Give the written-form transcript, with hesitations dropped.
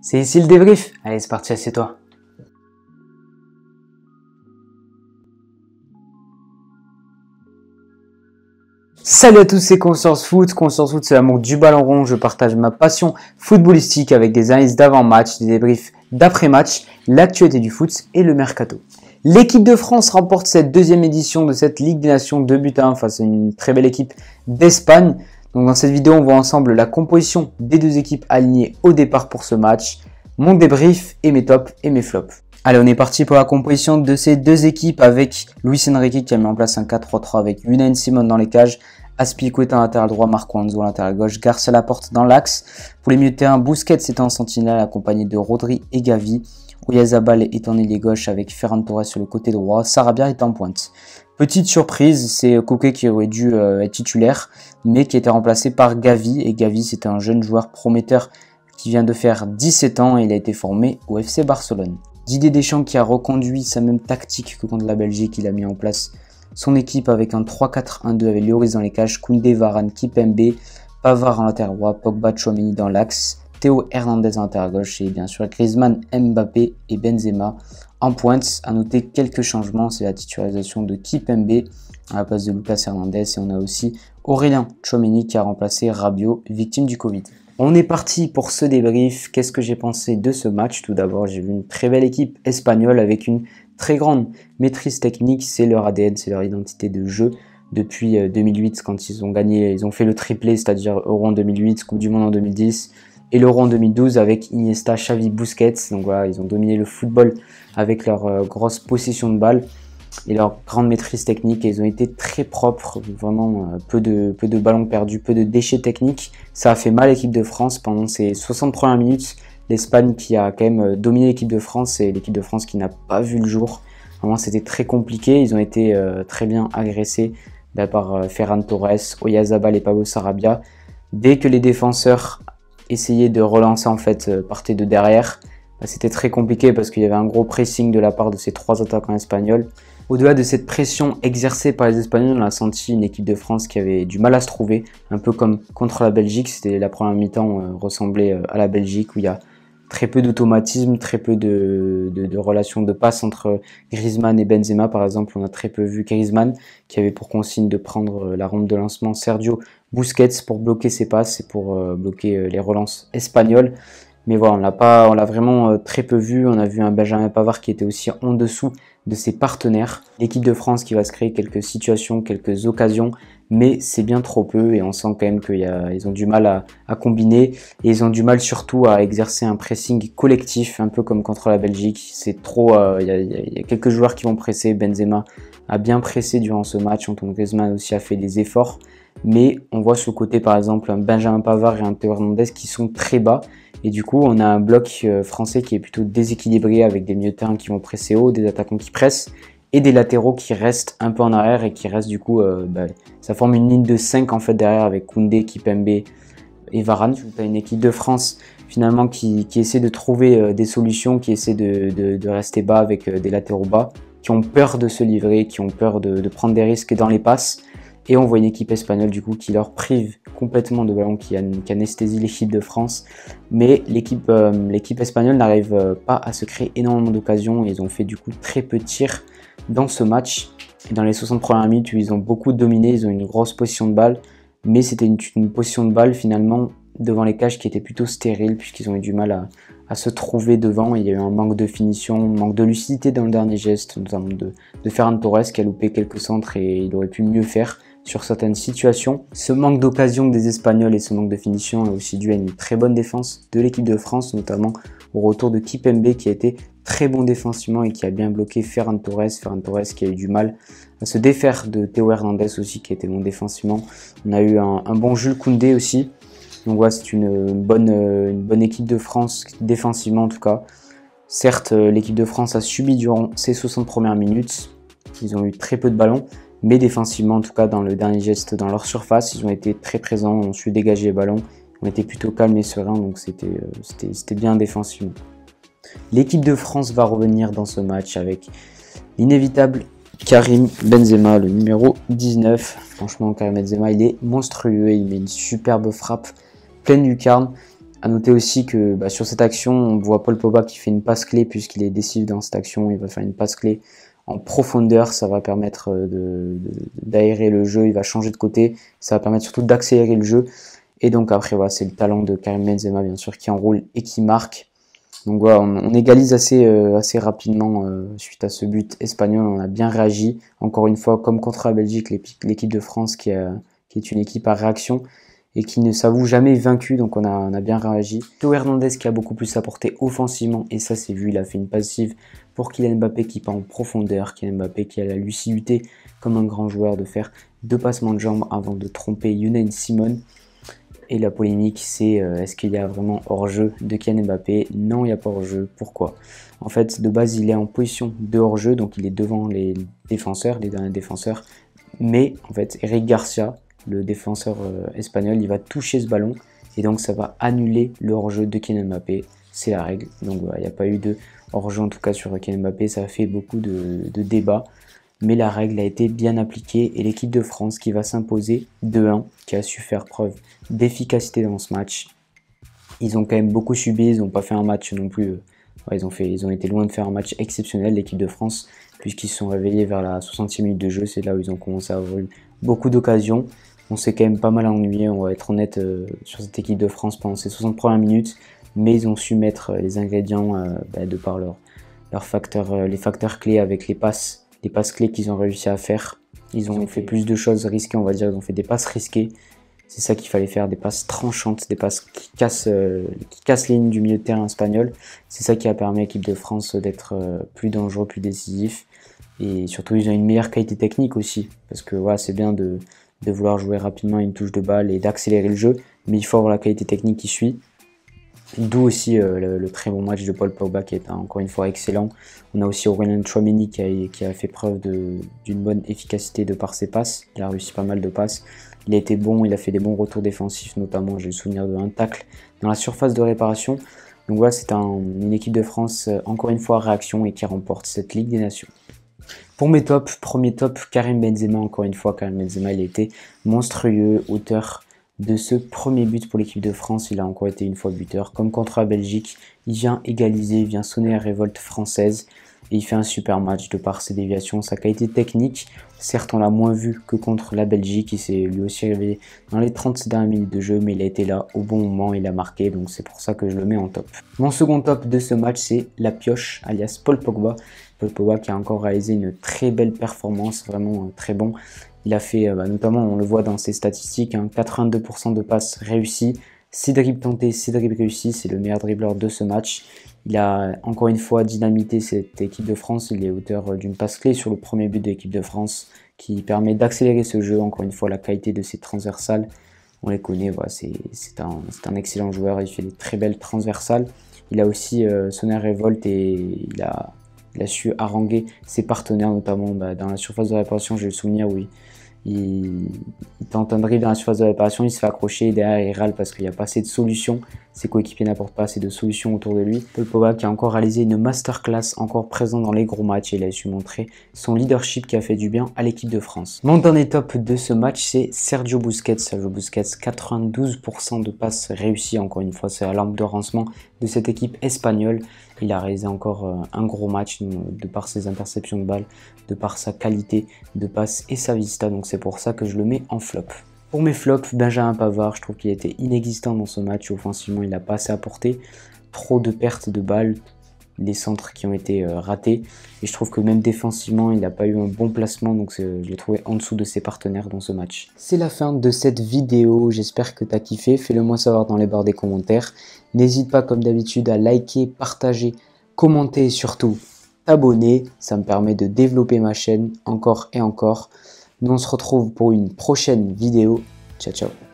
C'est ici le débrief. Allez, c'est parti, assieds-toi. Salut à tous, c'est Conscience Foot. Conscience Foot, c'est l'amour du ballon rond. Je partage ma passion footballistique avec des analyses d'avant-match, des débriefs d'après-match, l'actualité du foot et le mercato. L'équipe de France remporte cette deuxième édition de cette Ligue des Nations 2-1 face à une très belle équipe d'Espagne. Donc dans cette vidéo, on voit ensemble la composition des deux équipes alignées au départ pour ce match, mon débrief et mes tops et mes flops. Allez, on est parti pour la composition de ces deux équipes avec Luis Enrique qui a mis en place un 4-3-3 avec Unai Simon dans les cages, Azpilicueta en latéral droit, Marco Alonso en latéral gauche, Garcia Laporte dans l'axe. Pour les milieux de terrain, Busquets était en sentinelle accompagné de Rodri et Gavi. Oyarzabal est en ailier gauche avec Ferran Torres sur le côté droit, Sarabia est en pointe. Petite surprise, c'est Koke qui aurait dû être titulaire, mais qui a été remplacé par Gavi. Et Gavi, c'est un jeune joueur prometteur qui vient de faire 17 ans et il a été formé au FC Barcelone. Didier Deschamps qui a reconduit sa même tactique que contre la Belgique, il a mis en place son équipe avec un 3-4-1-2 avec Lloris dans les cages, Koundé, Varane, Kimpembe, Pavard en latéral droit, Pogba, Tchouaméni dans l'axe, Théo Hernandez en latéral gauche et bien sûr Griezmann, Mbappé et Benzema en pointe. À noter quelques changements, c'est la titularisation de Kimpembe à la place de Lucas Hernandez et on a aussi Aurélien Tchouaméni qui a remplacé Rabiot, victime du Covid. On est parti pour ce débrief. Qu'est-ce que j'ai pensé de ce match? Tout d'abord, j'ai vu une très belle équipe espagnole avec une très grande maîtrise technique. C'est leur ADN, c'est leur identité de jeu. Depuis 2008, quand ils ont gagné, ils ont fait le triplé, c'est-à-dire Euro en 2008, Coupe du Monde en 2010 et l'Euro en 2012 avec Iniesta, Xavi, Busquets. Donc voilà, ils ont dominé le football avec leur grosse possession de balle et leur grande maîtrise technique, et ils ont été très propres, vraiment peu de ballons perdus, peu de déchets techniques. Ça a fait mal à l'équipe de France pendant ces 60 premières minutes. L'Espagne qui a quand même dominé l'équipe de France et l'équipe de France qui n'a pas vu le jour. Vraiment, c'était très compliqué. Ils ont été très bien agressés par Ferran Torres, Oyarzabal et Pablo Sarabia. Dès que les défenseurs essayaient de relancer, en fait, partaient de derrière, c'était très compliqué parce qu'il y avait un gros pressing de la part de ces trois attaquants espagnols. Au-delà de cette pression exercée par les Espagnols, on a senti une équipe de France qui avait du mal à se trouver, un peu comme contre la Belgique. C'était la première mi-temps ressemblait à la Belgique où il y a très peu d'automatisme, très peu de relations de passe entre Griezmann et Benzema. Par exemple, on a très peu vu Griezmann qui avait pour consigne de prendre la rampe de lancement Sergio Busquets pour bloquer ses passes et pour bloquer les relances espagnoles. Mais voilà, on l'a vraiment très peu vu. On a vu un Benjamin Pavard qui était aussi en dessous de ses partenaires. L'équipe de France qui va se créer quelques situations, quelques occasions, mais c'est bien trop peu et on sent quand même qu'ils ont du mal à combiner et ils ont du mal surtout à exercer un pressing collectif, un peu comme contre la Belgique. C'est trop, il y a quelques joueurs qui vont presser. Benzema a bien pressé durant ce match, Antoine Griezmann aussi a fait des efforts, mais on voit sur le côté par exemple un Benjamin Pavard et un Théo Hernandez qui sont très bas. Et du coup, on a un bloc français qui est plutôt déséquilibré avec des milieux de terrain qui vont presser haut, des attaquants qui pressent et des latéraux qui restent un peu en arrière et qui restent du coup, ça forme une ligne de 5 en fait derrière avec Koundé, Kimpembe et Varane. Tu as une équipe de France finalement qui essaie de trouver des solutions, qui essaie de rester bas avec des latéraux bas, qui ont peur de se livrer, qui ont peur de prendre des risques dans les passes. Et on voit une équipe espagnole du coup qui leur prive complètement de ballon, qui anesthésie l'équipe de France. Mais l'équipe espagnole n'arrive pas à se créer énormément d'occasions. Ils ont fait du coup très peu de tirs dans ce match. Et dans les 60 premières minutes où ils ont beaucoup dominé, ils ont une grosse position de balle. Mais c'était une position de balle finalement devant les cages qui était plutôt stérile puisqu'ils ont eu du mal à se trouver devant. Il y a eu un manque de finition, un manque de lucidité dans le dernier geste, notamment de Ferran Torres qui a loupé quelques centres et il aurait pu mieux faire sur certaines situations. Ce manque d'occasion des Espagnols et ce manque de finition est aussi dû à une très bonne défense de l'équipe de France, notamment au retour de Kimpembe qui a été très bon défensivement et qui a bien bloqué Ferran Torres qui a eu du mal à se défaire de Théo Hernandez aussi qui était bon défensivement. On a eu un bon Jules Koundé aussi. Donc voilà, c'est une bonne équipe de France défensivement en tout cas. Certes, l'équipe de France a subi durant ces 60 premières minutes. Ils ont eu très peu de ballons. Mais défensivement, en tout cas, dans le dernier geste, dans leur surface, ils ont été très présents, ont su dégager les ballons, ont été plutôt calmes et sereins, donc c'était bien défensivement. L'équipe de France va revenir dans ce match avec l'inévitable Karim Benzema, le numéro 19. Franchement, Karim Benzema, il est monstrueux, il met une superbe frappe pleine lucarne. À noter aussi que sur cette action, on voit Paul Pogba qui fait une passe clé puisqu'il est décisif dans cette action. Il va faire une passe clé en profondeur, ça va permettre d'aérer le jeu, il va changer de côté, ça va permettre surtout d'accélérer le jeu. Et donc après, voilà, c'est le talent de Karim Benzema, bien sûr, qui enroule et qui marque. Donc voilà, on égalise assez rapidement suite à ce but espagnol. On a bien réagi, encore une fois, comme contre la Belgique, l'équipe de France qui est une équipe à réaction et qui ne s'avoue jamais vaincue, donc on a bien réagi. Théo Hernandez qui a beaucoup plus apporté offensivement, et ça c'est vu, il a fait une passive pour Kylian Mbappé qui part en profondeur, Kylian Mbappé qui a la lucidité comme un grand joueur de faire 2 passements de jambes avant de tromper Unai Simon. Et la polémique c'est est-ce qu'il y a vraiment hors-jeu de Kylian Mbappé? Non, il n'y a pas hors-jeu. Pourquoi? En fait, de base il est en position de hors-jeu, donc il est devant les défenseurs, les derniers défenseurs, mais en fait Eric Garcia, le défenseur espagnol, il va toucher ce ballon et donc ça va annuler le hors-jeu de Kylian Mbappé. C'est la règle. Donc voilà, il n'y a pas eu de hors-jeu en tout cas sur Kylian Mbappé. Ça a fait beaucoup de débats, mais la règle a été bien appliquée et l'équipe de France qui va s'imposer 2-1, qui a su faire preuve d'efficacité dans ce match. Ils ont quand même beaucoup subi, ils n'ont pas fait un match non plus. Ils ont été loin de faire un match exceptionnel, l'équipe de France, puisqu'ils se sont réveillés vers la 60e minute de jeu. C'est là où ils ont commencé à avoir eu beaucoup d'occasions. On s'est quand même pas mal ennuyé, on va être honnête, sur cette équipe de France pendant ces 60 premières minutes, mais ils ont su mettre les ingrédients de par les facteurs clés avec les passes clés qu'ils ont réussi à faire. Ils ont fait plus de choses risquées, on va dire, ils ont fait des passes risquées. C'est ça qu'il fallait faire, des passes tranchantes, des passes qui cassent les lignes du milieu de terrain espagnol. C'est ça qui a permis à l'équipe de France d'être plus dangereux, plus décisif. Et surtout, ils ont une meilleure qualité technique aussi, parce que voilà, c'est bien de vouloir jouer rapidement une touche de balle et d'accélérer le jeu, mais il faut avoir la qualité technique qui suit. D'où aussi le très bon match de Paul Pogba qui est encore une fois excellent. On a aussi Aurélien Tchouaméni qui a fait preuve d'une bonne efficacité de par ses passes. Il a réussi pas mal de passes. Il a été bon, il a fait des bons retours défensifs, notamment j'ai le souvenir d'un tacle dans la surface de réparation. Donc voilà, c'est une équipe de France encore une fois à réaction et qui remporte cette Ligue des Nations. Pour mes tops, premier top, Karim Benzema, encore une fois, Karim Benzema, il a été monstrueux, auteur de ce premier but pour l'équipe de France. Il a encore été une fois buteur, comme contre la Belgique. Il vient égaliser, il vient sonner la révolte française et il fait un super match de par ses déviations, sa qualité technique. Certes, on l'a moins vu que contre la Belgique, il s'est lui aussi réveillé dans les 30 dernières minutes de jeu, mais il a été là au bon moment, il a marqué, donc c'est pour ça que je le mets en top. Mon second top de ce match, c'est la pioche, alias Paul Pogba. Paul Pogba qui a encore réalisé une très belle performance, vraiment très bon. Il a fait, notamment on le voit dans ses statistiques, 82% de passes réussies, 6 dribbles tentés, 6 dribbles réussis, c'est le meilleur dribbleur de ce match. Il a encore une fois dynamité cette équipe de France, il est auteur d'une passe clé sur le premier but de l'équipe de France qui permet d'accélérer ce jeu, encore une fois la qualité de ses transversales, on les connaît, voilà, c'est un excellent joueur, il fait des très belles transversales. Il a aussi sonné révolte et il a su haranguer ses partenaires, notamment dans la surface de réparation. J'ai le souvenir où il tente un dribble dans la surface de réparation, il se fait accrocher et derrière il râle parce qu'il n'y a pas assez de solutions. Ses coéquipiers n'apportent pas assez de solutions autour de lui. Paul Pogba qui a encore réalisé une masterclass, encore présent dans les gros matchs, et il a su montrer son leadership qui a fait du bien à l'équipe de France. Mon dernier top de ce match, c'est Sergio Busquets. Sergio Busquets, 92% de passes réussies, encore une fois, c'est la lampe de lancement de cette équipe espagnole. Il a réalisé encore un gros match de par ses interceptions de balles, de par sa qualité de passe et sa vista, donc c'est pour ça que je le mets en flop. Pour mes flops, Benjamin Pavard, je trouve qu'il était inexistant dans ce match. Offensivement, il n'a pas assez apporté. Trop de pertes de balles, des centres qui ont été ratés. Et je trouve que même défensivement, il n'a pas eu un bon placement. Donc je l'ai trouvé en dessous de ses partenaires dans ce match. C'est la fin de cette vidéo. J'espère que tu as kiffé. Fais-le moi savoir dans les barres des commentaires. N'hésite pas comme d'habitude à liker, partager, commenter et surtout t'abonner. Ça me permet de développer ma chaîne encore et encore. Nous on se retrouve pour une prochaine vidéo. Ciao ciao.